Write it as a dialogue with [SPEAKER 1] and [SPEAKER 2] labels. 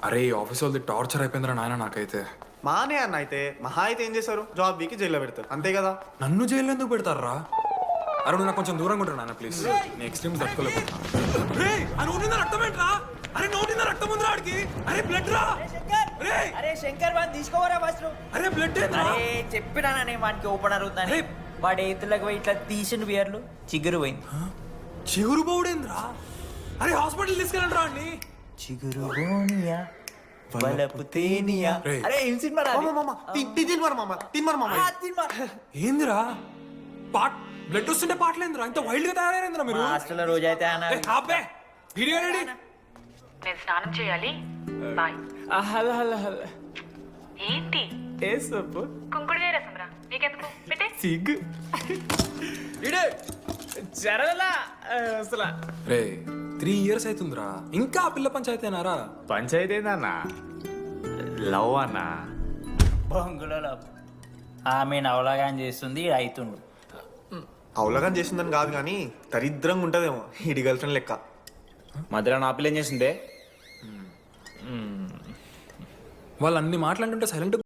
[SPEAKER 1] అరే ఆఫీస్ వాళ్ళది టార్చర్ అయిపోయిందిరా నాయన నాకైతే.
[SPEAKER 2] మానే అన్న అయితే మహా అయితే ఏం చేశారు, జాబ్ వీకి జైల్లో పెడతారు అంతే కదా.
[SPEAKER 1] నన్ను జైల్లో ఎందుకు పెడతారా? అరే నువ్వు నాకు కొంచెం దూరంగా ఉంటాడు నాన్న ప్లీజ్. Next time తట్టుకోలేకపోతున్నా. అరే నోటిందా రక్తం ఉందిరా ఆడికి. అరే బ్లడ్ రా.
[SPEAKER 3] అరే శంకర్ వాడిని తీసుకోవరా ఫస్ట్.
[SPEAKER 1] అరే బ్లడ్
[SPEAKER 3] అరే చెప్పినానే వానికి ఓపెన్ అరుగుతానే. వాడి ఎత్తులకు పోయి ఇట్లా తీసిన బియర్లు చిగురు పోయింది.
[SPEAKER 1] చిగురు బౌడేంద్రా. అరే హాస్పిటల్ తీసుకెళ్ళండి రా అండి.
[SPEAKER 3] చిగురు బోనియా వలపు తేనియా.
[SPEAKER 1] రేయ్.
[SPEAKER 3] అరే ఏం సినిమా రా అది?
[SPEAKER 2] తిన్మరు మామ
[SPEAKER 3] ఆ, సినిమా.
[SPEAKER 1] ఏందిరా పాట్ బ్లడ్ వస్తుంటే పాటలేందిరా ఇంత వైల్డ్ గా తయారైందిరా మీరు.
[SPEAKER 3] మా హాస్టల్లో రోజైతే అన్న
[SPEAKER 1] అబ్బే వీడియో రెడీ.
[SPEAKER 4] నేను స్నానం చేయాలి బాయ్.
[SPEAKER 3] హలో హలో హలో
[SPEAKER 4] ఏంటి
[SPEAKER 3] ఏ సొప్పు
[SPEAKER 4] కుంకుడుగా రసం రా నీకెందుకు పెట్టే.
[SPEAKER 3] సిగ్గు ఇడే జరగలా అసలు
[SPEAKER 1] రే 3 years అవుతుందిరా ఇంకా ఆ పిల్ల పంచాయతీనారా?
[SPEAKER 5] పంచాయతీ ఏందన్నా? లవ్ అన్నా.
[SPEAKER 3] బొంగులో ఆమె నవలాగాని చేస్తుంది ఈడు అవుతుండు.
[SPEAKER 2] అవలగం చేసిందని కాదు కానీ దరిద్రంగా ఉంటదేమో ఇడి గర్ల్ ఫ్రెండ్ లెక్క.
[SPEAKER 5] మధ్యలో నా పిల్ల ఏం చేసిందే?
[SPEAKER 1] వాళ్ళు అన్ని మాట్లాడుతుంటే సైలెంట్